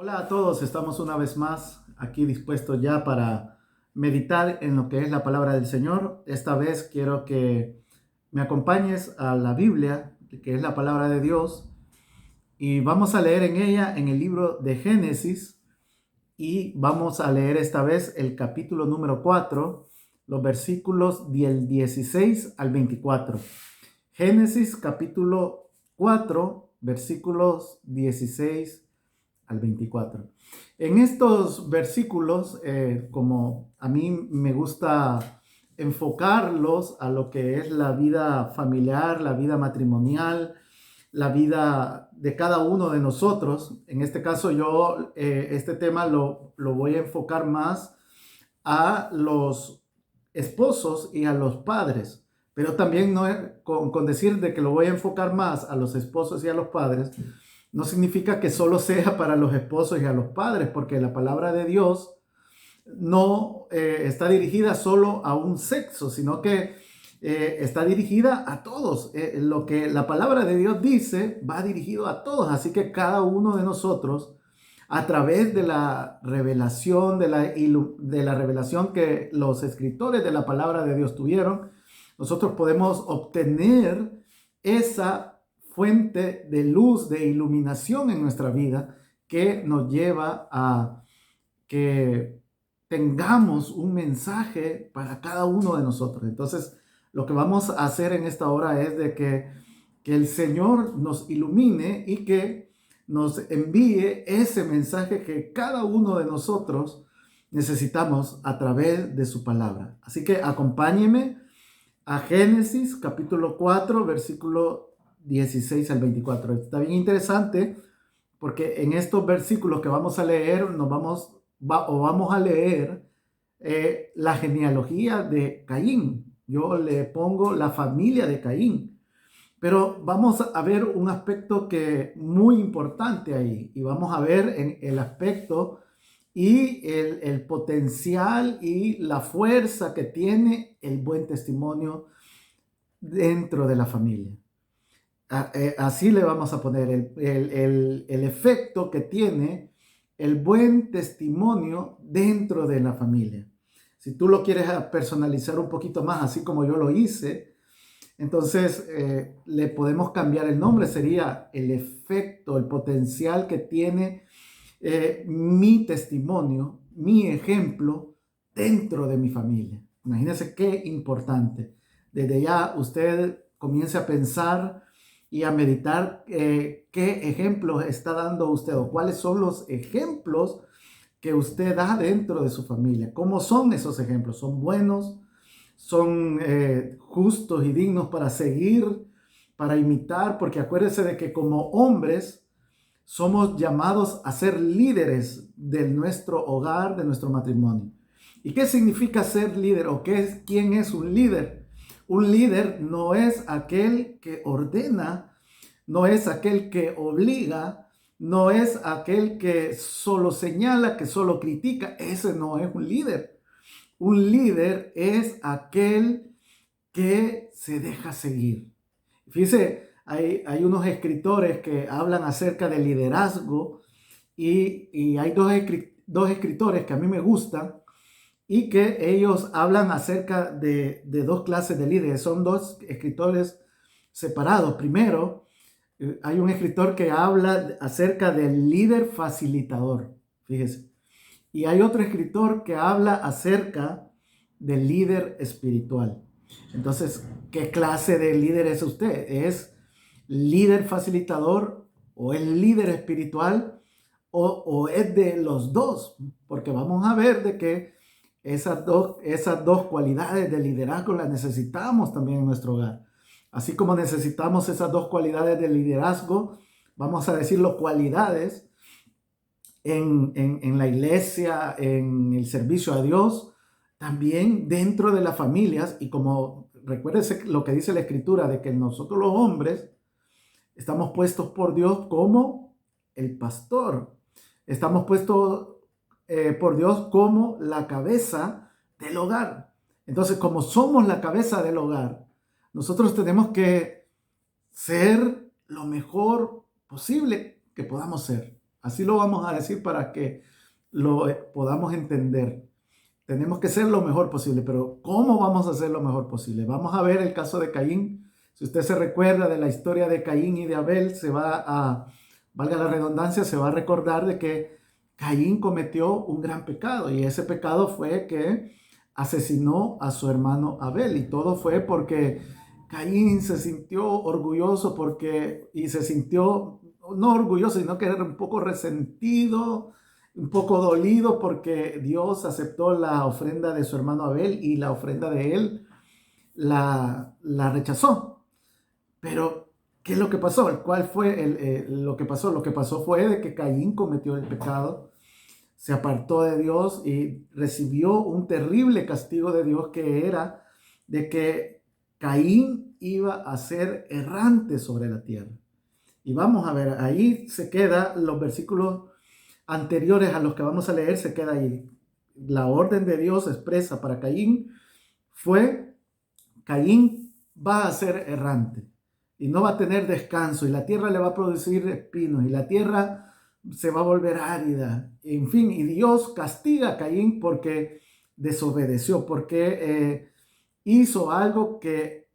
Hola a todos, estamos una vez más aquí dispuestos ya para meditar en lo que es la palabra del Señor. Esta vez quiero que me acompañes a la Biblia, que es la palabra de Dios, y vamos a leer en ella en el libro de Génesis y vamos a leer esta vez el capítulo número 4, los versículos del 16 al 24. Génesis capítulo 4, versículos 16 al 24. En estos versículos, como a mí me gusta enfocarlos a lo que es la vida familiar, la vida matrimonial, la vida de cada uno de nosotros. En este caso yo este tema lo voy a enfocar más a los esposos y a los padres, pero también no es, con decir de que lo voy a enfocar más a los esposos y a los padres, no significa que solo sea para los esposos y a los padres, porque la palabra de Dios no está dirigida solo a un sexo, sino que está dirigida a todos. Lo que la palabra de Dios dice va dirigido a todos, así que cada uno de nosotros, a través de la revelación, de la revelación que los escritores de la palabra de Dios tuvieron, nosotros podemos obtener esa fuente de luz, de iluminación en nuestra vida que nos lleva a que tengamos un mensaje para cada uno de nosotros. Entonces, lo que vamos a hacer en esta hora es de que el Señor nos ilumine y que nos envíe ese mensaje que cada uno de nosotros necesitamos a través de su palabra. Así que acompáñeme a Génesis capítulo 4, versículo 16 al 24. Está bien interesante porque en estos versículos que vamos a leer, vamos a leer la genealogía de Caín. Yo le pongo la familia de Caín. Pero vamos a ver un aspecto que muy importante ahí, y vamos a ver en el aspecto y el potencial y la fuerza que tiene el buen testimonio dentro de la familia. Así le vamos a poner el efecto que tiene el buen testimonio dentro de la familia. Si tú lo quieres personalizar un poquito más, así como yo lo hice, entonces le podemos cambiar el nombre. Sería el efecto, el potencial que tiene mi testimonio, mi ejemplo dentro de mi familia. Imagínense qué importante. Desde ya usted comience a pensar y a meditar qué ejemplos está dando usted o cuáles son los ejemplos que usted da dentro de su familia. ¿Cómo son esos ejemplos? ¿Son buenos? ¿Son justos y dignos para seguir, para imitar? Porque acuérdese de que como hombres somos llamados a ser líderes de nuestro hogar, de nuestro matrimonio. ¿Y qué significa ser líder o quién es un líder? Un líder no es aquel que ordena, no es aquel que obliga, no es aquel que solo señala, que solo critica. Ese no es un líder. Un líder es aquel que se deja seguir. Fíjese, hay unos escritores que hablan acerca del liderazgo y hay dos escritores que a mí me gustan y que ellos hablan acerca de dos clases de líderes. Son dos escritores separados. Primero, hay un escritor que habla acerca del líder facilitador, fíjese. Y hay otro escritor que habla acerca del líder espiritual. Entonces, ¿qué clase de líder es usted? ¿Es líder facilitador o es líder espiritual o es de los dos? Porque vamos a ver de que esas dos cualidades de liderazgo las necesitamos también en nuestro hogar. Así como necesitamos esas dos cualidades de liderazgo, vamos a decirlo, cualidades en la iglesia, en el servicio a Dios, también dentro de las familias. Y como recuérdese lo que dice la escritura, de que nosotros los hombres estamos puestos por Dios como el pastor. Estamos puestos por Dios como la cabeza del hogar. Entonces, como somos la cabeza del hogar, nosotros tenemos que ser lo mejor posible que podamos ser. Así lo vamos a decir para que lo podamos entender. Tenemos que ser lo mejor posible, pero ¿cómo vamos a hacer lo mejor posible? Vamos a ver el caso de Caín. Si usted se recuerda de la historia de Caín y de Abel, valga la redundancia, se va a recordar de que Caín cometió un gran pecado y ese pecado fue que asesinó a su hermano Abel y todo fue porque Caín se sintió orgulloso y se sintió no orgulloso, sino que era un poco resentido, un poco dolido porque Dios aceptó la ofrenda de su hermano Abel y la ofrenda de él la rechazó. Pero, ¿qué es lo que pasó? ¿Cuál fue lo que pasó? Lo que pasó fue de que Caín cometió el pecado, se apartó de Dios y recibió un terrible castigo de Dios que era de que Caín iba a ser errante sobre la tierra. Y vamos a ver, ahí se queda los versículos anteriores a los que vamos a leer, se queda ahí. La orden de Dios expresa para Caín fue: Caín va a ser errante y no va a tener descanso y la tierra le va a producir espinos y la tierra se va a volver árida. En fin, y Dios castiga a Caín porque desobedeció, porque hizo algo que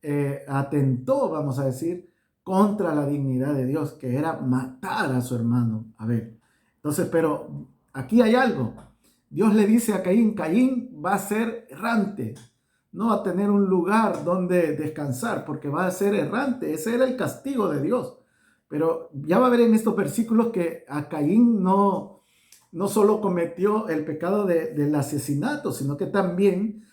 atentó, vamos a decir, contra la dignidad de Dios, que era matar a su hermano Abel. Entonces, pero aquí hay algo. Dios le dice a Caín: Caín va a ser errante, no va a tener un lugar donde descansar, porque va a ser errante. Ese era el castigo de Dios. Pero ya va a ver en estos versículos que a Caín no solo cometió el pecado del asesinato, sino que también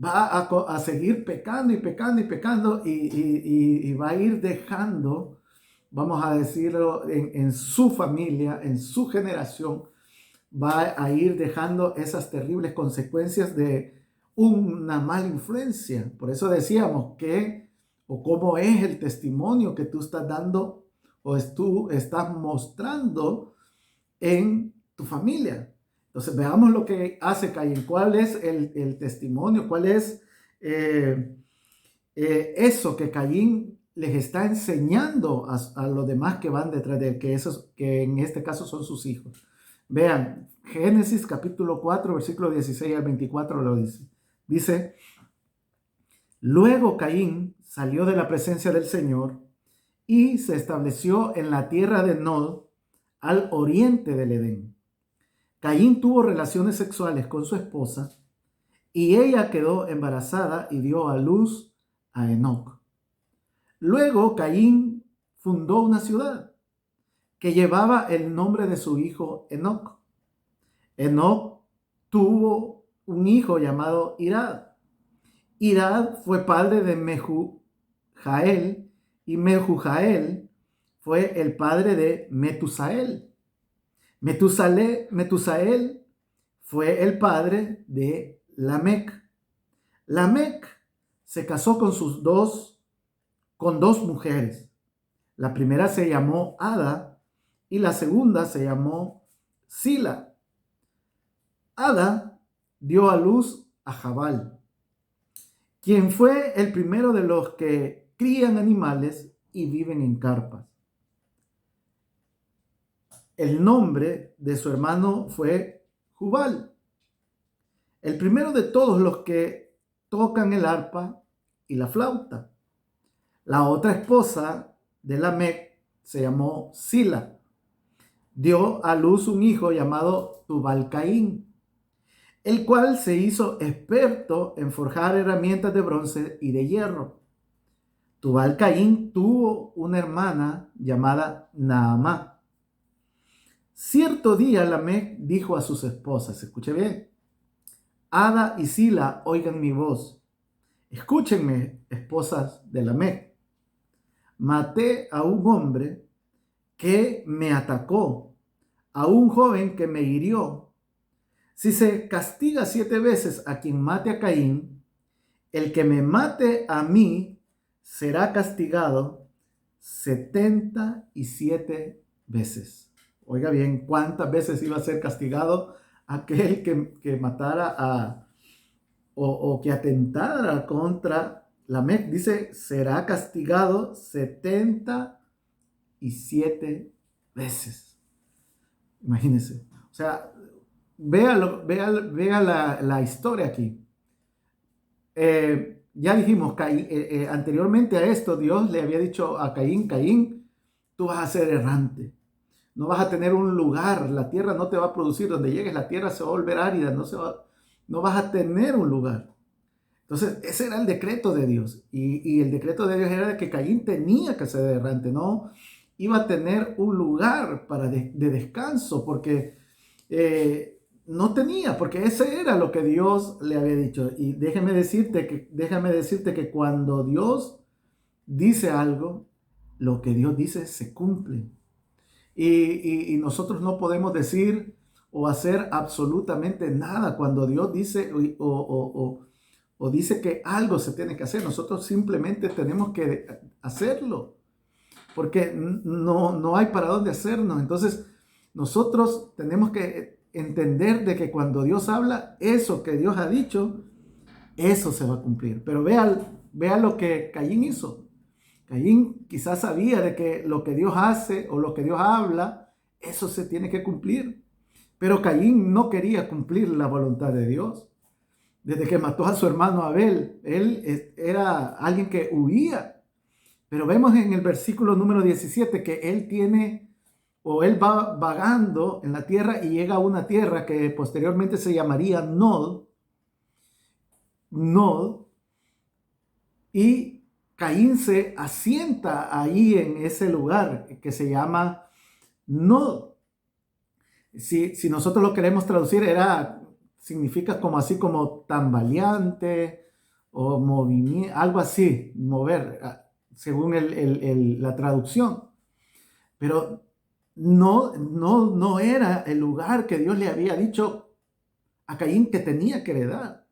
va a seguir pecando y pecando y pecando y va a ir dejando, vamos a decirlo, en su familia, en su generación, va a ir dejando esas terribles consecuencias de una mala influencia. Por eso decíamos cómo es el testimonio que tú estás dando o tú estás mostrando en tu familia. Entonces veamos lo que hace Caín. ¿Cuál es el testimonio? ¿Cuál es eso que Caín les está enseñando a los demás que van detrás de él? Que en este caso son sus hijos. Vean, Génesis capítulo 4, versículo 16 al 24 lo dice. Dice: luego Caín salió de la presencia del Señor y se estableció en la tierra de Nod, al oriente del Edén. Caín tuvo relaciones sexuales con su esposa y ella quedó embarazada y dio a luz a Enoc. Luego Caín fundó una ciudad que llevaba el nombre de su hijo Enoc. Enoc tuvo un hijo llamado Irad. Irad fue padre de Mehujael y Mehujael fue el padre de Metusael. Metusael fue el padre de Lamec. Lamec se casó con dos mujeres. La primera se llamó Ada y la segunda se llamó Sila. Ada dio a luz a Jabal, quien fue el primero de los que crían animales y viven en carpas. El nombre de su hermano fue Jubal, el primero de todos los que tocan el arpa y la flauta. La otra esposa de Lamec se llamó Sila. Dio a luz un hijo llamado Tubal-Caín, el cual se hizo experto en forjar herramientas de bronce y de hierro. Tubal-Caín tuvo una hermana llamada Naamá. Cierto día Lamec dijo a sus esposas, escuche bien: Ada y Sila, oigan mi voz. Escúchenme, esposas de Lamec. Maté a un hombre que me atacó, a un joven que me hirió. Si se castiga 7 veces a quien mate a Caín, el que me mate a mí será castigado 77 veces. Oiga bien, ¿cuántas veces iba a ser castigado aquel que matara o que atentara contra Lamec? Dice, será castigado 77 veces. Imagínense. O sea, vea la historia aquí. Ya dijimos, anteriormente a esto, Dios le había dicho a Caín, Caín, tú vas a ser errante, no vas a tener un lugar, la tierra no te va a producir, donde llegues la tierra se va a volver árida, no vas a tener un lugar. Entonces, ese era el decreto de Dios, y el decreto de Dios era de que Caín tenía que ser errante, no iba a tener un lugar de descanso, porque no tenía, porque ese era lo que Dios le había dicho. Y déjame decirte que cuando Dios dice algo, lo que Dios dice se cumple. Y nosotros no podemos decir o hacer absolutamente nada cuando Dios dice o dice que algo se tiene que hacer. Nosotros simplemente tenemos que hacerlo, porque no hay para dónde hacernos. Entonces, nosotros tenemos que entender de que cuando Dios habla, eso que Dios ha dicho, eso se va a cumplir. Pero vea lo que Caín hizo. Caín quizás sabía de que lo que Dios hace o lo que Dios habla, eso se tiene que cumplir. Pero Caín no quería cumplir la voluntad de Dios. Desde que mató a su hermano Abel, él era alguien que huía. Pero vemos en el versículo número 17 que él va vagando en la tierra y llega a una tierra que posteriormente se llamaría Nod, y Caín se asienta ahí en ese lugar que se llama Nod. Si nosotros lo queremos traducir, significa como así como tambaleante o movimiento, algo así, mover, según la traducción. Pero no era el lugar que Dios le había dicho a Caín que tenía que heredar,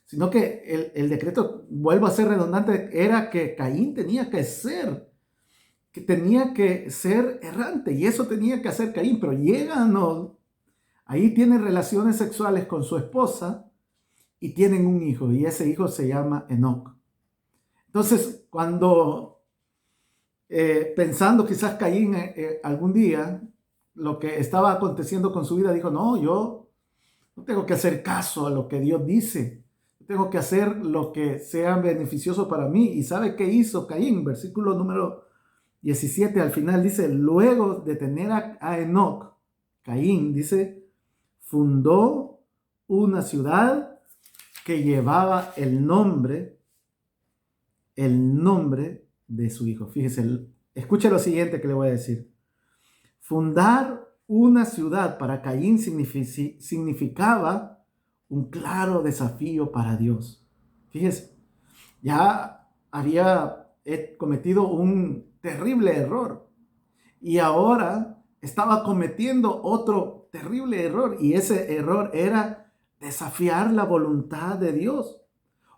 sino que el decreto, vuelvo a ser redundante, era que Caín tenía que ser errante, y eso tenía que hacer Caín. Pero llega a Nod, ahí tiene relaciones sexuales con su esposa y tienen un hijo, y ese hijo se llama Enoc. Entonces, cuando pensando quizás Caín algún día lo que estaba aconteciendo con su vida, dijo, no, yo no tengo que hacer caso a lo que Dios dice, tengo que hacer lo que sea beneficioso para mí. ¿Y sabe qué hizo Caín? Versículo número 17 al final dice, luego de tener a Enoc, Caín dice, fundó una ciudad que llevaba el nombre de su hijo. Fíjese, escuche lo siguiente que le voy a decir. Fundar una ciudad para Caín significaba un claro desafío para Dios. Fíjese, ya había cometido un terrible error y ahora estaba cometiendo otro terrible error, y ese error era desafiar la voluntad de Dios,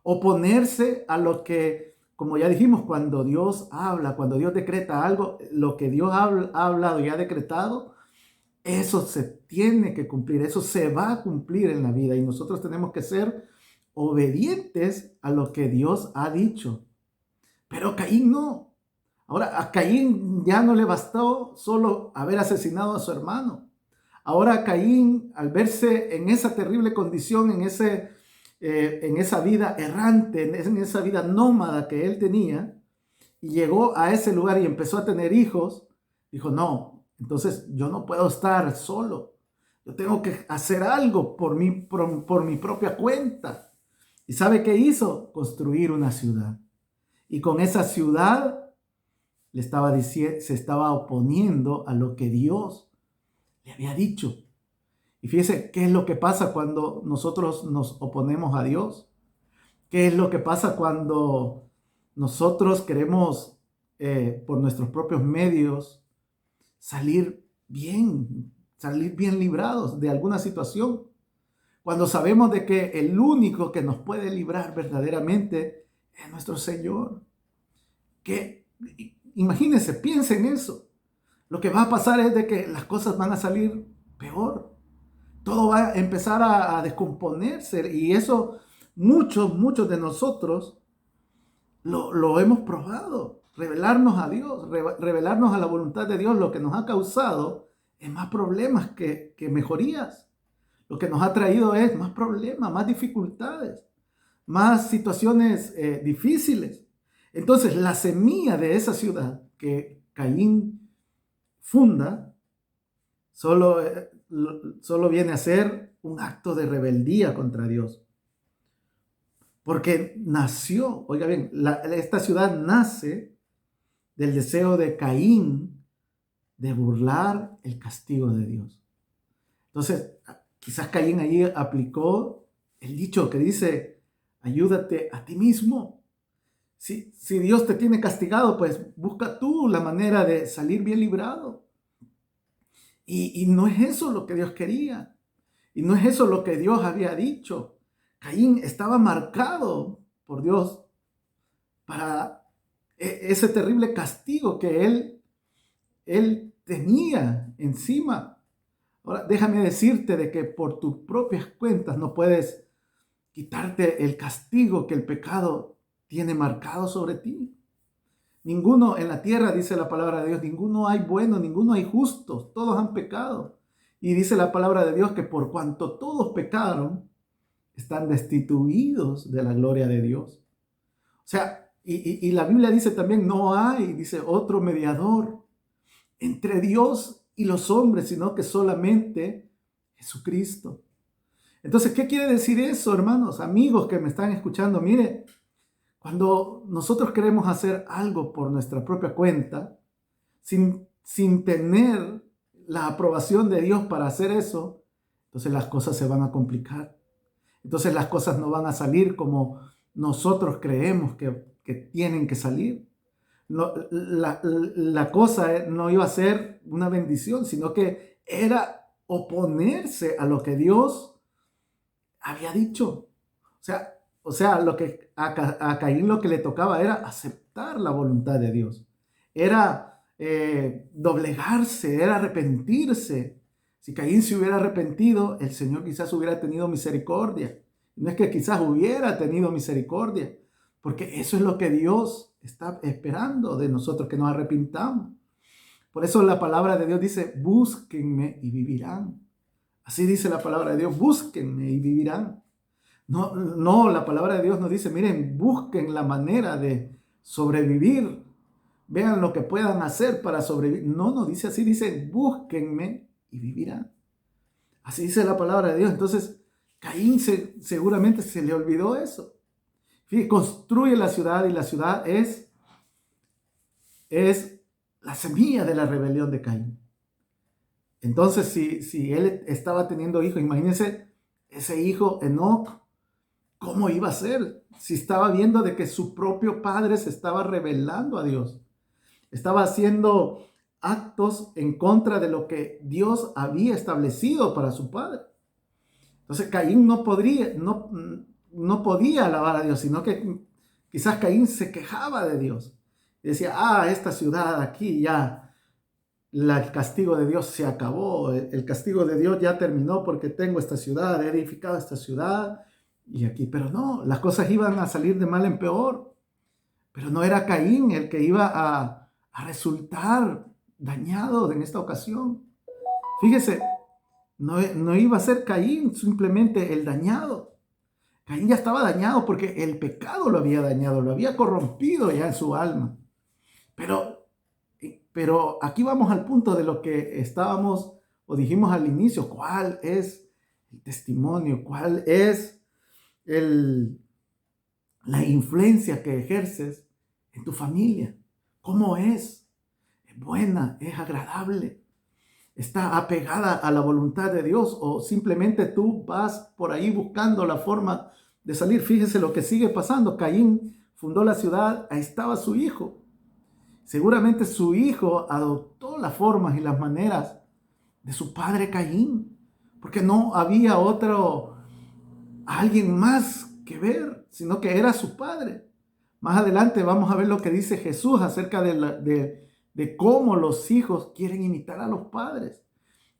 oponerse a lo que, como ya dijimos, cuando Dios habla, cuando Dios decreta algo, lo que Dios ha hablado y ha decretado, eso se tiene que cumplir, eso se va a cumplir en la vida, y nosotros tenemos que ser obedientes a lo que Dios ha dicho. Pero Caín no. Ahora, a Caín ya no le bastó solo haber asesinado a su hermano. Ahora Caín, al verse en esa terrible condición, en esa vida errante, en esa vida nómada que él tenía, y llegó a ese lugar y empezó a tener hijos, dijo, no, entonces yo no puedo estar solo. Yo tengo que hacer algo por mi propia cuenta. ¿Y sabe qué hizo? Construir una ciudad. Y con esa ciudad se estaba oponiendo a lo que Dios le había dicho. Y fíjese qué es lo que pasa cuando nosotros nos oponemos a Dios. ¿Qué es lo que pasa cuando nosotros queremos, por nuestros propios medios, salir bien librados de alguna situación? Cuando sabemos de que el único que nos puede librar verdaderamente es nuestro Señor. Que imagínense, piensen en eso. Lo que va a pasar es de que las cosas van a salir peor. Todo va a empezar a descomponerse, y eso muchos de nosotros lo hemos probado. Revelarnos a Dios, revelarnos a la voluntad de Dios, lo que nos ha causado es más problemas que mejorías. Lo que nos ha traído es más problemas, más dificultades, más situaciones difíciles. Entonces, la semilla de esa ciudad que Caín funda solo, solo viene a ser un acto de rebeldía contra Dios. Porque nació, oiga bien, esta ciudad nace del deseo de Caín de burlar el castigo de Dios. Entonces, quizás Caín ahí aplicó el dicho que dice, ayúdate a ti mismo. Si Dios te tiene castigado, pues busca tú la manera de salir bien librado. Y no es eso lo que Dios quería. Y no es eso lo que Dios había dicho. Caín estaba marcado por Dios para ese terrible castigo que él tenía encima. Ahora, déjame decirte de que por tus propias cuentas no puedes quitarte el castigo que el pecado tiene marcado sobre ti. Ninguno en la tierra, dice la palabra de Dios, ninguno hay bueno, ninguno hay justo, todos han pecado. Y dice la palabra de Dios que por cuanto todos pecaron, están destituidos de la gloria de Dios. O sea, y la Biblia dice también, no hay, dice, otro mediador entre Dios y los hombres, sino que solamente Jesucristo. Entonces, ¿qué quiere decir eso, hermanos, amigos que me están escuchando? Mire, cuando nosotros queremos hacer algo por nuestra propia cuenta, sin tener la aprobación de Dios para hacer eso, entonces las cosas se van a complicar. Entonces las cosas no van a salir como nosotros creemos que tienen que salir. No, la cosa no iba a ser una bendición, sino que era oponerse a lo que Dios había dicho. O sea lo que a Caín lo que le tocaba era aceptar la voluntad de Dios. Era doblegarse, era arrepentirse. Si Caín se hubiera arrepentido, el Señor quizás hubiera tenido misericordia. No es que quizás hubiera tenido misericordia, porque eso es lo que Dios está esperando de nosotros, que nos arrepintamos. Por eso la palabra de Dios dice, búsquenme y vivirán. Así dice la palabra de Dios, búsquenme y vivirán. No, la palabra de Dios nos dice, miren, busquen la manera de sobrevivir. Vean lo que puedan hacer para sobrevivir. No dice así, dice, búsquenme y vivirán. Así dice la palabra de Dios. Entonces, Caín seguramente se le olvidó eso. Fíjate, construye la ciudad y la ciudad es la semilla de la rebelión de Caín. Entonces, si él estaba teniendo hijos, imagínense ese hijo Enoc, ¿cómo iba a ser? Si estaba viendo de que su propio padre se estaba rebelando a Dios. Estaba haciendo actos en contra de lo que Dios había establecido para su padre. Entonces Caín no podía alabar a Dios, sino que quizás Caín se quejaba de Dios. Y decía, esta ciudad aquí ya, el castigo de Dios se acabó, el castigo de Dios ya terminó porque tengo esta ciudad, he edificado esta ciudad y aquí. Pero no, las cosas iban a salir de mal en peor. Pero no era Caín el que iba a resultar dañado en esta ocasión. Fíjese, no iba a ser Caín simplemente el dañado. Caín ya estaba dañado porque el pecado lo había dañado, lo había corrompido ya en su alma. Pero aquí vamos al punto de lo que estábamos o dijimos al inicio. ¿Cuál es el testimonio? ¿Cuál es la influencia que ejerces en tu familia? ¿Cómo es? ¿Es buena? ¿Es agradable? ¿Está apegada a la voluntad de Dios? ¿O simplemente tú vas por ahí buscando la forma de salir? Fíjese lo que sigue pasando. Caín fundó la ciudad, ahí estaba su hijo. Seguramente su hijo adoptó las formas y las maneras de su padre Caín, porque no había alguien más que ver, sino que era su padre. Más adelante vamos a ver lo que dice Jesús acerca de cómo los hijos quieren imitar a los padres.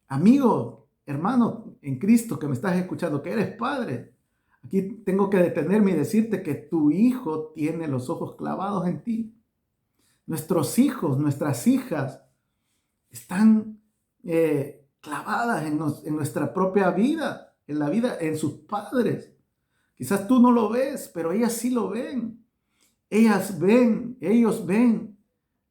Amigo, hermano en Cristo que me estás escuchando, que eres padre, aquí tengo que detenerme y decirte que tu hijo tiene los ojos clavados en ti. Nuestros hijos, nuestras hijas están clavadas en nuestra propia vida, en la vida, en sus padres. Quizás tú no lo ves, pero ellas sí lo ven. Ellos ven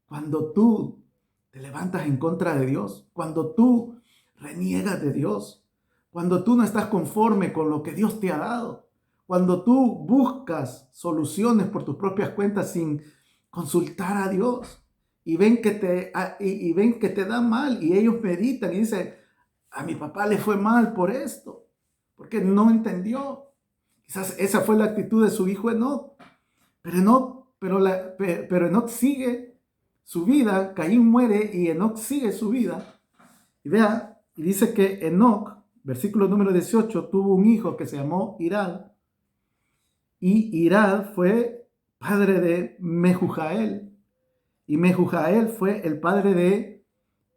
cuando tú te levantas en contra de Dios, cuando tú reniegas de Dios, cuando tú no estás conforme con lo que Dios te ha dado, cuando tú buscas soluciones por tus propias cuentas sin consultar a Dios y ven que te da mal y ellos meditan y dicen, a mi papá le fue mal por esto, porque no entendió. Quizás esa fue la actitud de su hijo Enoc, pero Enoc sigue su vida, Caín muere y Enoc sigue su vida. Y vea, y dice que Enoc, versículo número 18, tuvo un hijo que se llamó Irad, y Irad fue padre de Mehujael, y Mehujael fue el padre de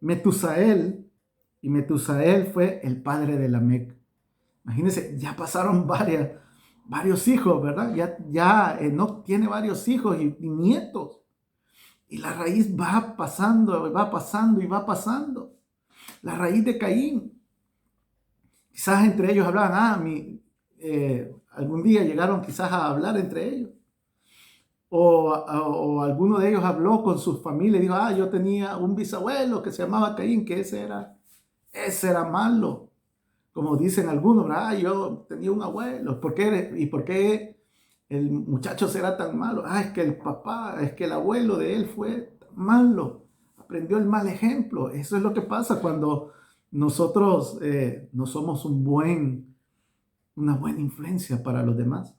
Metusael, y Metusael fue el padre de Lamec. Imagínense, ya pasaron varios hijos, ¿verdad? Ya Enoc tiene varios hijos y nietos. Y la raíz va pasando, va pasando y va pasando. La raíz de Caín. Quizás entre ellos hablaban, algún día llegaron quizás a hablar entre ellos. O alguno de ellos habló con su familia y dijo, yo tenía un bisabuelo que se llamaba Caín, que ese era malo. Como dicen algunos, ¿verdad? Yo tenía un abuelo. ¿Por qué el muchacho será tan malo? Es que el papá, es que el abuelo de él fue tan malo. Aprendió el mal ejemplo. Eso es lo que pasa cuando nosotros no somos una buena influencia para los demás.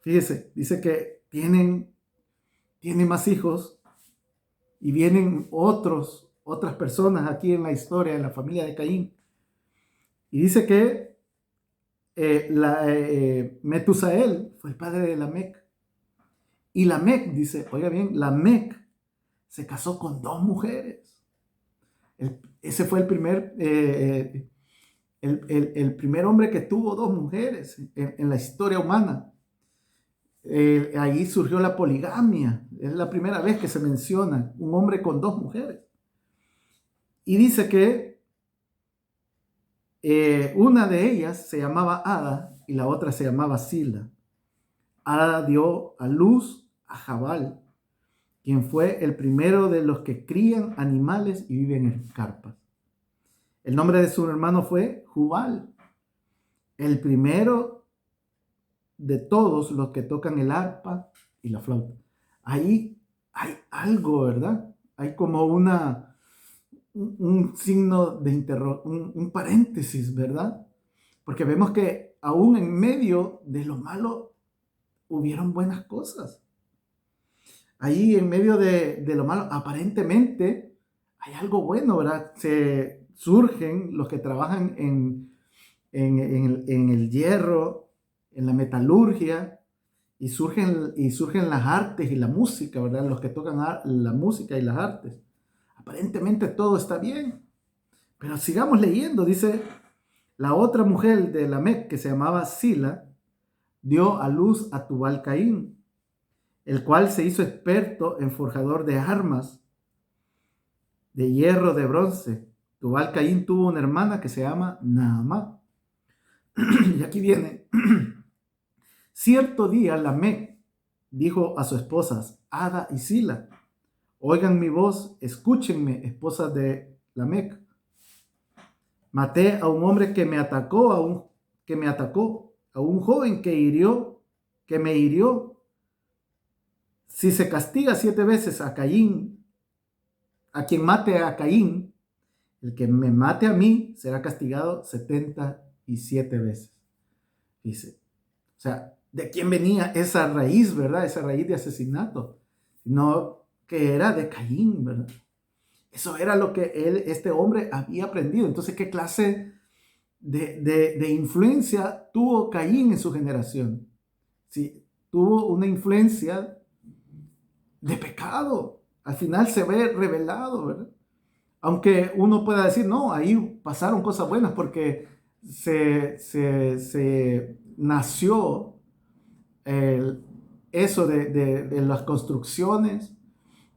Fíjese, dice que tiene más hijos y vienen otras personas aquí en la historia, en la familia de Caín. Y dice que Metusael fue el padre de Lamec. Y Lamec, dice, oiga bien, Lamec se casó con 2 mujeres. Ese fue el primer hombre que tuvo 2 mujeres en la historia humana. Ahí surgió la poligamia. Es la primera vez que se menciona un hombre con 2 mujeres. Y dice que una de ellas se llamaba Ada y la otra se llamaba Sila. Ada dio a luz a Jabal, quien fue el primero de los que crían animales y viven en carpas. El nombre de su hermano fue Jubal, el primero de todos los que tocan el arpa y la flauta. Ahí hay algo, ¿verdad? Hay como un signo de interrogación, un paréntesis, ¿verdad? Porque vemos que aún en medio de lo malo hubieron buenas cosas. Ahí en medio de lo malo, aparentemente hay algo bueno, ¿verdad? Surgen los que trabajan en el hierro, en la metalurgia, y surgen las artes y la música, ¿verdad? Los que tocan la música y las artes. Aparentemente todo está bien. Pero sigamos leyendo, dice, la otra mujer de Lamec, que se llamaba Sila, dio a luz a Tubal Caín, el cual se hizo experto en forjador de armas, de hierro, de bronce. Tubal Caín tuvo una hermana que se llama Naamá. Y aquí viene. Cierto día Lamec dijo a sus esposas, Ada y Sila, oigan mi voz, escúchenme, esposas de Lamec. Maté a un hombre que me atacó, a un joven que me hirió. Si se castiga 7 veces a Caín, a quien mate a Caín, el que me mate a mí será castigado 77 veces. Dice, o sea, ¿de quién venía esa raíz, verdad? Esa raíz de asesinato. No, que era de Caín, ¿verdad? Eso era lo que este hombre había aprendido. Entonces, ¿qué clase de influencia tuvo Caín en su generación? Sí, tuvo una influencia de pecado. Al final se ve revelado, ¿verdad? Aunque uno pueda decir, no, ahí pasaron cosas buenas porque se nació eso de las construcciones,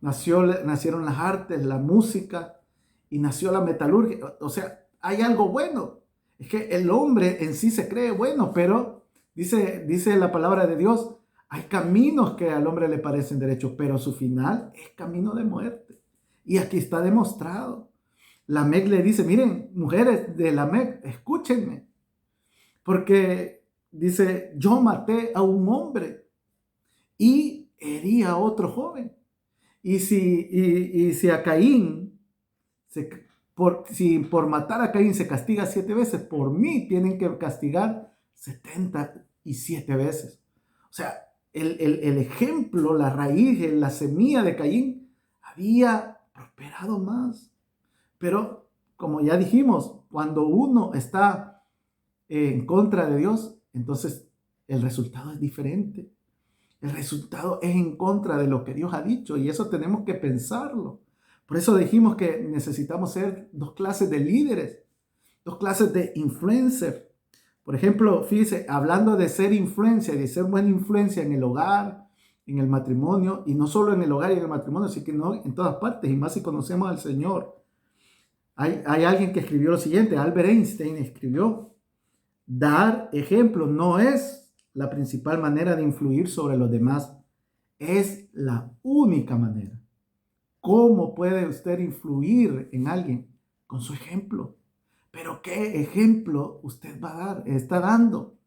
nacieron las artes, la música, y nació la metalurgia. O sea, hay algo bueno. Es que el hombre en sí se cree bueno, pero dice la palabra de Dios, hay caminos que al hombre le parecen derechos, pero su final es camino de muerte. Y aquí está demostrado. Lamec le dice, miren, mujeres de Lamec, escúchenme, porque dice, yo maté a un hombre y herí a otro joven. Y si a Caín, si por matar a Caín se castiga 7 veces, por mí tienen que castigar 77 veces. O sea, el ejemplo, la raíz, la semilla de Caín había prosperado más. Pero, como ya dijimos, cuando uno está en contra de Dios, entonces el resultado es diferente. El resultado es en contra de lo que Dios ha dicho y eso tenemos que pensarlo. Por eso dijimos que necesitamos ser dos clases de líderes, dos clases de influencers. Por ejemplo, fíjese, hablando de ser influencia y de ser buena influencia en el hogar, en el matrimonio, y no solo en el hogar y en el matrimonio, sino en todas partes, y más si conocemos al Señor. Hay alguien que escribió lo siguiente, Albert Einstein escribió, dar ejemplo no es la principal manera de influir sobre los demás, es la única manera. ¿Cómo puede usted influir en alguien? Con su ejemplo. Pero ¿qué ejemplo usted va a dar? Está dando.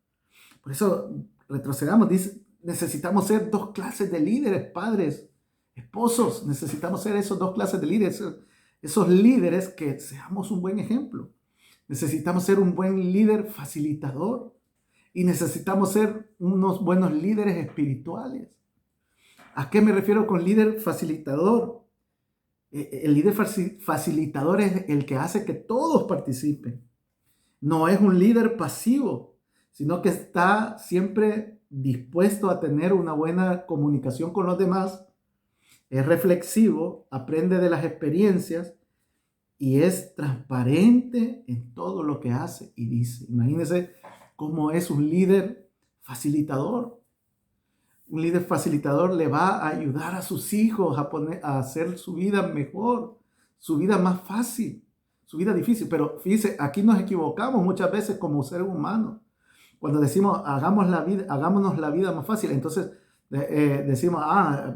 Por eso retrocedamos, dice, necesitamos ser dos clases de líderes, padres, esposos, necesitamos ser esos dos clases de líderes, esos líderes que seamos un buen ejemplo. Necesitamos ser un buen líder facilitador y necesitamos ser unos buenos líderes espirituales. ¿A qué me refiero con líder facilitador? El líder facilitador es el que hace que todos participen. No es un líder pasivo, sino que está siempre dispuesto a tener una buena comunicación con los demás, es reflexivo, aprende de las experiencias y es transparente en todo lo que hace y dice. Imagínense cómo es un líder facilitador. Un líder facilitador le va a ayudar a sus hijos a hacer su vida mejor, su vida más fácil, su vida difícil. Pero fíjense, aquí nos equivocamos muchas veces como seres humanos. Cuando decimos hagámonos la vida más fácil, entonces decimos,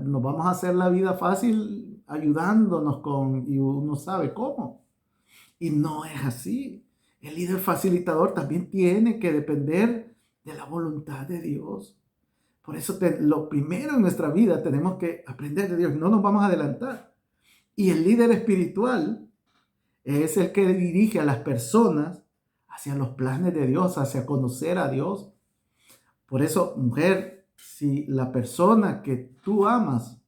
nos vamos a hacer la vida fácil ayudándonos y uno sabe cómo. Y no es así. El líder facilitador también tiene que depender de la voluntad de Dios. Por eso lo primero en nuestra vida tenemos que aprender de Dios, no nos vamos a adelantar. Y el líder espiritual es el que dirige a las personas hacia los planes de Dios, hacia conocer a Dios. Por eso, mujer, si la persona que tú amas,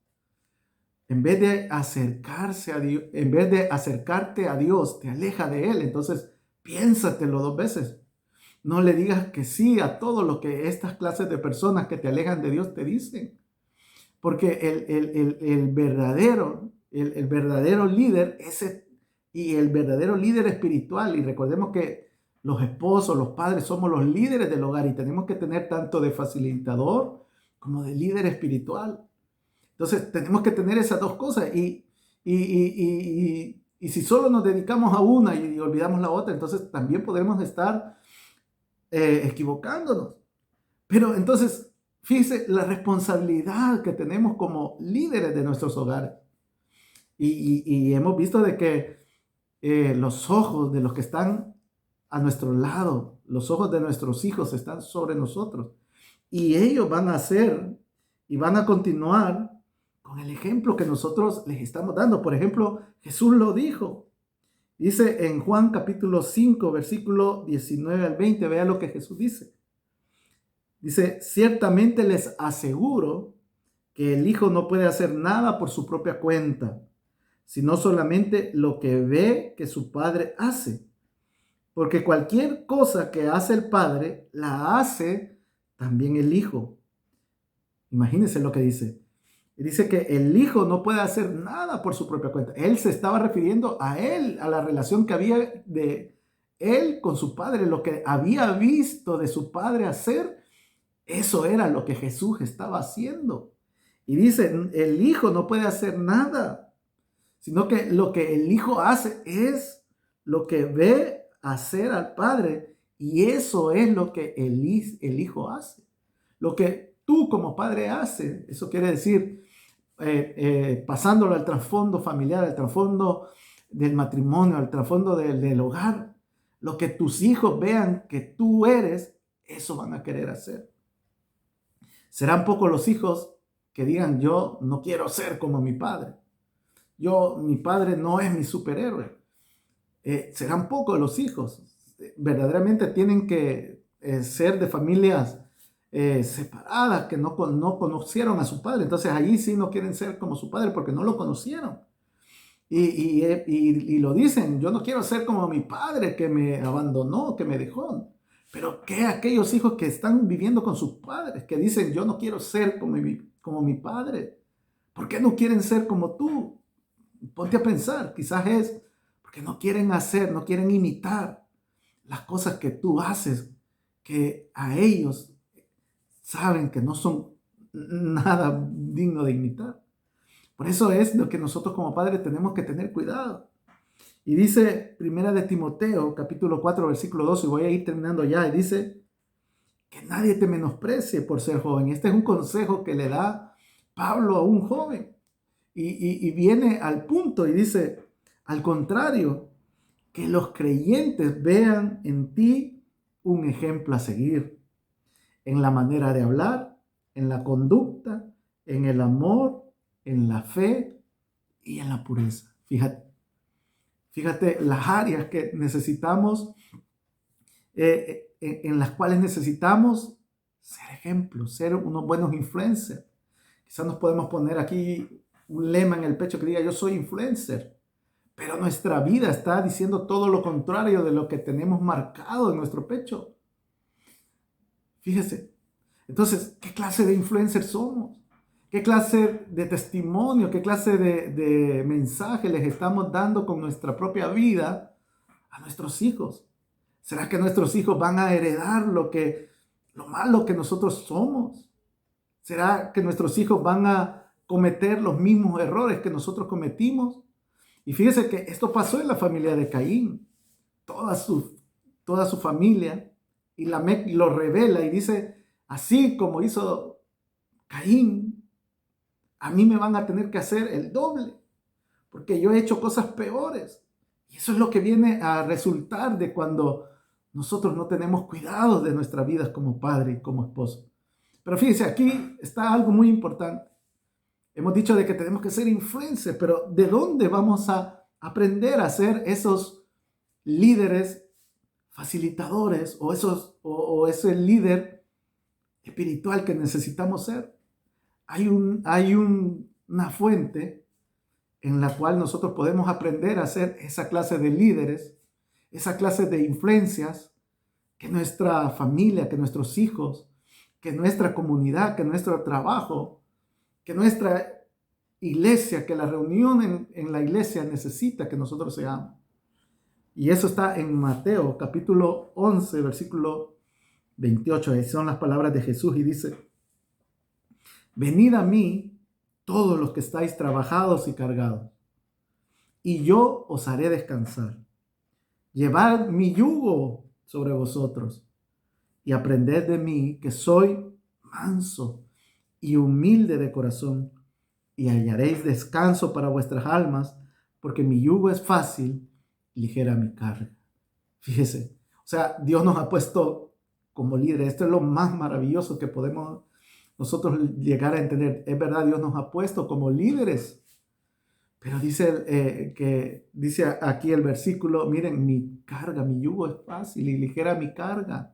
en vez de acercarse a Dios, en vez de acercarte a Dios, te aleja de Él, entonces piénsatelo 2 veces. No le digas que sí a todo lo que estas clases de personas que te alejan de Dios te dicen. Porque el verdadero líder y el verdadero líder espiritual, y recordemos que los esposos, los padres, somos los líderes del hogar y tenemos que tener tanto de facilitador como de líder espiritual. Entonces tenemos que tener esas dos cosas y si solo nos dedicamos a una y olvidamos la otra, entonces también podremos estar equivocándonos. Pero entonces, fíjese la responsabilidad que tenemos como líderes de nuestros hogares. Y hemos visto de que los ojos de los que están a nuestro lado, los ojos de nuestros hijos están sobre nosotros. Y ellos van a hacer y van a continuar con el ejemplo que nosotros les estamos dando. Por ejemplo, Jesús lo dijo. Dice en Juan capítulo 5, versículo 19 al 20, vea lo que Jesús dice. Dice, ciertamente les aseguro que el Hijo no puede hacer nada por su propia cuenta, sino solamente lo que ve que su Padre hace. Porque cualquier cosa que hace el Padre, la hace también el Hijo. Imagínense lo que dice. Dice que el Hijo no puede hacer nada por su propia cuenta. Él se estaba refiriendo a él, a la relación que había de él con su Padre, lo que había visto de su Padre hacer. Eso era lo que Jesús estaba haciendo. Y dice, el Hijo no puede hacer nada, sino que lo que el hijo hace es lo que ve hacer al padre, y eso es lo que el hijo hace. Lo que tú como padre haces, eso quiere decir, pasándolo al trasfondo familiar, al trasfondo del matrimonio, al trasfondo del hogar, lo que tus hijos vean que tú eres, eso van a querer hacer. Serán pocos los hijos que digan, yo no quiero ser como mi padre. Mi padre no es mi superhéroe. Serán pocos los hijos. Verdaderamente tienen que ser de familias separadas, que no conocieron a su padre. Entonces allí sí no quieren ser como su padre porque no lo conocieron. Y lo dicen, yo no quiero ser como mi padre que me abandonó, que me dejó. Pero ¿qué aquellos hijos que están viviendo con sus padres, que dicen, yo no quiero ser como mi padre? ¿Por qué no quieren ser como tú? Ponte a pensar, quizás es porque no quieren hacer, no quieren imitar las cosas que tú haces, que a ellos saben que no son nada digno de imitar. Por eso es lo que nosotros como padres tenemos que tener cuidado. Y dice Primera de Timoteo, capítulo 4, versículo 12, y voy a ir terminando ya, y dice que nadie te menosprecie por ser joven. Este es un consejo que le da Pablo a un joven. Y viene al punto y dice, al contrario, que los creyentes vean en ti un ejemplo a seguir, en la manera de hablar, en la conducta, en el amor, en la fe y en la pureza. Fíjate las áreas que necesitamos, en las cuales necesitamos ser ejemplos, ser unos buenos influencers. Quizás nos podemos poner aquí un lema en el pecho que diga yo soy influencer, pero nuestra vida está diciendo todo lo contrario de lo que tenemos marcado en nuestro pecho. Fíjese. Entonces, ¿qué clase de influencer somos? ¿Qué clase de testimonio, qué clase de mensaje les estamos dando con nuestra propia vida a nuestros hijos? ¿Será que nuestros hijos van a heredar lo malo que nosotros somos? ¿Será que nuestros hijos van a cometer los mismos errores que nosotros cometimos? Y fíjese que esto pasó en la familia de Caín. Toda su familia, y Lamec lo revela y dice, así como hizo Caín, a mí me van a tener que hacer el doble, porque yo he hecho cosas peores. Y eso es lo que viene a resultar de cuando nosotros no tenemos cuidado de nuestras vidas como padre y como esposo. Pero fíjese, aquí está algo muy importante. Hemos dicho de que tenemos que ser influencers, pero ¿de dónde vamos a aprender a ser esos líderes facilitadores o ese líder espiritual que necesitamos ser? Hay una fuente en la cual nosotros podemos aprender a ser esa clase de líderes, esa clase de influencias que nuestra familia, que nuestros hijos, que nuestra comunidad, que nuestro trabajo, que nuestra iglesia, que la reunión en la iglesia necesita que nosotros seamos. Y eso está en Mateo capítulo 11, versículo 28. Esas son las palabras de Jesús y dice, venid a mí todos los que estáis trabajados y cargados, y yo os haré descansar. Llevad mi yugo sobre vosotros y aprended de mí, que soy manso y humilde de corazón, y hallaréis descanso para vuestras almas, porque mi yugo es fácil, ligera mi carga. Fíjese, o sea, Dios nos ha puesto como líderes. Esto es lo más maravilloso que podemos nosotros llegar a entender. Es verdad, Dios nos ha puesto como líderes. Pero dice aquí el versículo, miren, mi carga, mi yugo es fácil y ligera mi carga.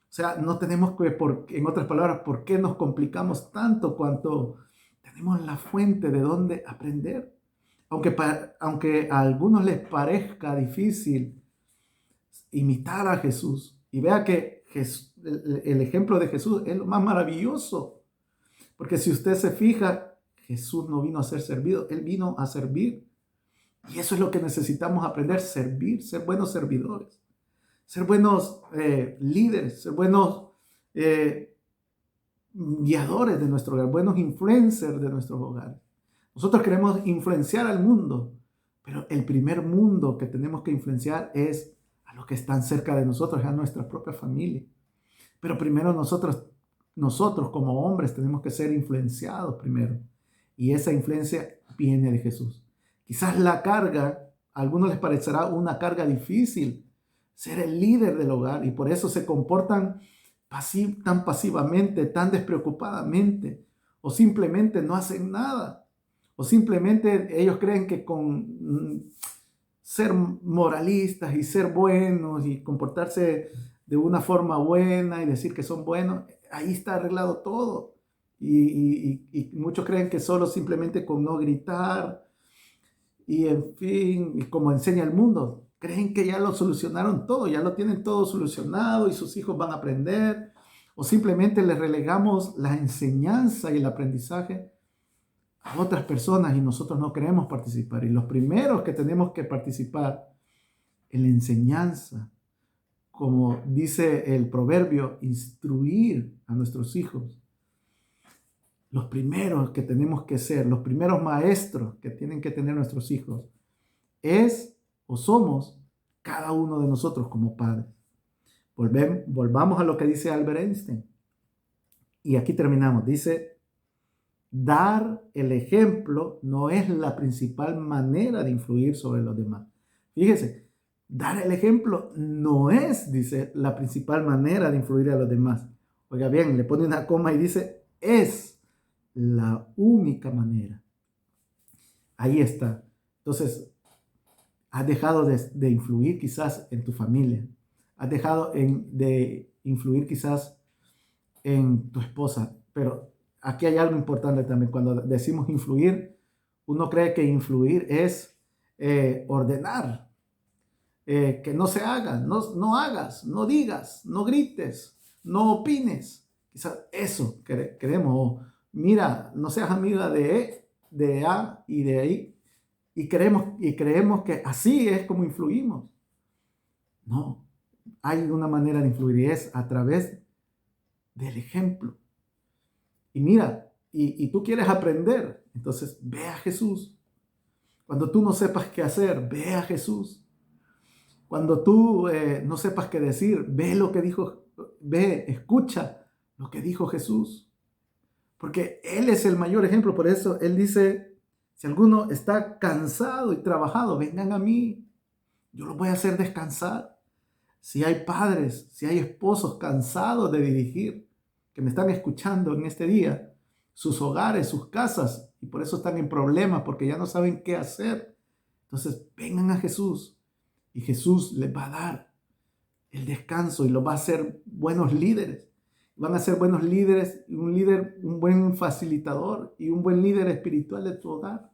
O sea, no tenemos que, en otras palabras, ¿por qué nos complicamos tanto cuanto tenemos la fuente de donde aprender? Aunque a algunos les parezca difícil imitar a Jesús, y vea que el ejemplo de Jesús es lo más maravilloso, porque si usted se fija, Jesús no vino a ser servido, Él vino a servir. Y eso es lo que necesitamos aprender, servir, ser buenos servidores, ser buenos líderes, ser buenos guiadores de nuestro hogar, buenos influencers de nuestros hogares. Nosotros queremos influenciar al mundo, pero el primer mundo que tenemos que influenciar es a los que están cerca de nosotros, a nuestra propia familia. Pero primero nosotros como hombres tenemos que ser influenciados primero. Y esa influencia viene de Jesús. Quizás la carga, a algunos les parecerá una carga difícil ser el líder del hogar y por eso se comportan tan pasivamente, tan despreocupadamente, o simplemente no hacen nada, o simplemente ellos creen que con ser moralistas y ser buenos y comportarse de una forma buena y decir que son buenos, ahí está arreglado todo. Y muchos creen que solo simplemente con no gritar y en fin, y como enseña el mundo, creen que ya lo solucionaron todo, ya lo tienen todo solucionado y sus hijos van a aprender, o simplemente les relegamos la enseñanza y el aprendizaje a otras personas y nosotros no queremos participar. Y los primeros que tenemos que participar en la enseñanza, como dice el proverbio, instruir a nuestros hijos. Los primeros que tenemos que ser, los primeros maestros que tienen que tener nuestros hijos, es o somos cada uno de nosotros como padres. Volvamos a lo que dice Albert Einstein. Y aquí terminamos. Dice, dar el ejemplo no es la principal manera de influir sobre los demás. Fíjese, dar el ejemplo no es, dice, la principal manera de influir a los demás. Oiga bien, le pone una coma y dice, es la única manera. Ahí está. Entonces, has dejado de influir quizás en tu familia. Has dejado de influir quizás en tu esposa. Pero aquí hay algo importante también. Cuando decimos influir, uno cree que influir es ordenar. Que no se haga, no hagas, no digas, no grites, no opines. Quizás eso queremos. O, mira, no seas amiga de A y de ahí. Y creemos que así es como influimos. No, hay una manera de influir y es a través del ejemplo. Y mira, y tú quieres aprender, entonces ve a Jesús. Cuando tú no sepas qué hacer, ve a Jesús. Cuando tú no sepas qué decir, escucha lo que dijo Jesús. Porque Él es el mayor ejemplo, por eso Él dice, si alguno está cansado y trabajado, vengan a mí, yo los voy a hacer descansar. Si hay padres, si hay esposos cansados de dirigir, que me están escuchando en este día, sus hogares, sus casas, y por eso están en problemas, porque ya no saben qué hacer. Entonces, vengan a Jesús y Jesús les va a dar el descanso y los va a hacer buenos líderes. Van a ser buenos líderes, un buen facilitador y un buen líder espiritual de tu hogar.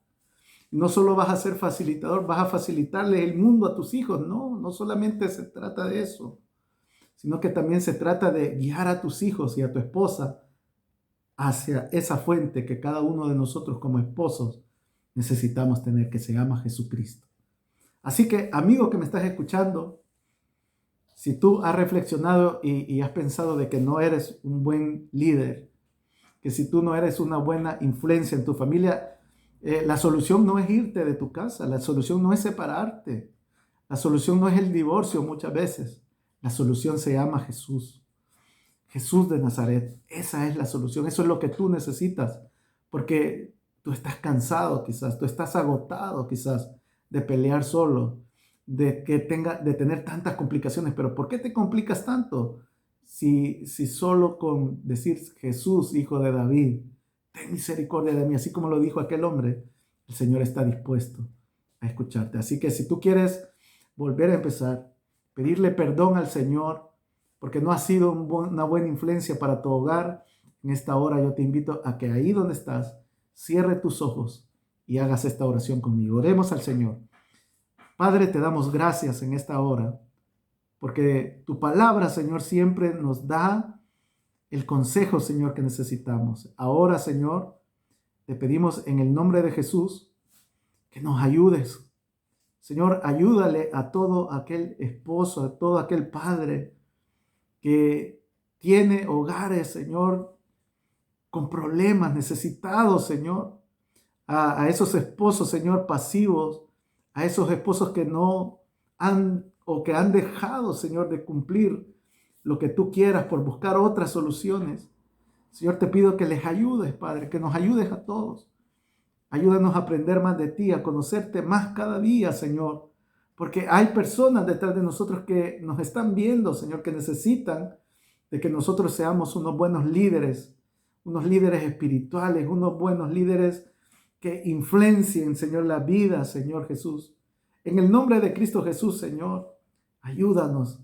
No solo vas a ser facilitador, vas a facilitarle el mundo a tus hijos. No solamente se trata de eso, sino que también se trata de guiar a tus hijos y a tu esposa hacia esa fuente que cada uno de nosotros como esposos necesitamos tener, que se llama Jesucristo. Así que, amigo que me estás escuchando, si tú has reflexionado y has pensado de que no eres un buen líder, que si tú no eres una buena influencia en tu familia, la solución no es irte de tu casa, la solución no es separarte, la solución no es el divorcio muchas veces, la solución se llama Jesús, Jesús de Nazaret. Esa es la solución, eso es lo que tú necesitas, porque tú estás cansado quizás, tú estás agotado quizás de pelear solo, de tener tantas complicaciones. Pero ¿por qué te complicas tanto? Si solo con decir Jesús, hijo de David, ten misericordia de mí, así como lo dijo aquel hombre, el Señor está dispuesto a escucharte. Así que si tú quieres volver a empezar, pedirle perdón al Señor, porque no ha sido una buena influencia para tu hogar, en esta hora yo te invito a que ahí donde estás, cierre tus ojos y hagas esta oración conmigo. Oremos al Señor. Padre, te damos gracias en esta hora, porque tu palabra, Señor, siempre nos da el consejo, Señor, que necesitamos. Ahora, Señor, te pedimos en el nombre de Jesús que nos ayudes. Señor, ayúdale a todo aquel esposo, a todo aquel padre que tiene hogares, Señor, con problemas, necesitados, Señor. a esos esposos, Señor, pasivos, a esos esposos que no han o que han dejado, Señor, de cumplir lo que tú quieras por buscar otras soluciones. Señor, te pido que les ayudes, Padre, que nos ayudes a todos. Ayúdanos a aprender más de ti, a conocerte más cada día, Señor, porque hay personas detrás de nosotros que nos están viendo, Señor, que necesitan de que nosotros seamos unos líderes espirituales, unos buenos líderes que influencien, Señor, la vida, Señor Jesús. En el nombre de Cristo Jesús, Señor, ayúdanos,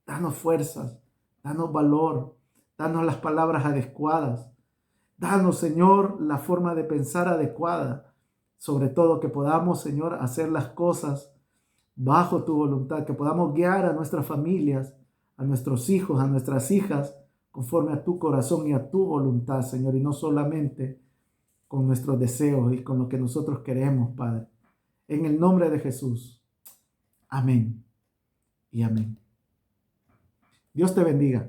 danos fuerzas, danos valor, danos las palabras adecuadas. Danos, Señor, la forma de pensar adecuada. Sobre todo que podamos, Señor, hacer las cosas bajo tu voluntad, que podamos guiar a nuestras familias, a nuestros hijos, a nuestras hijas, conforme a tu corazón y a tu voluntad, Señor, y no solamente con nuestros deseos y con lo que nosotros queremos, Padre. En el nombre de Jesús. Amén y amén. Dios te bendiga.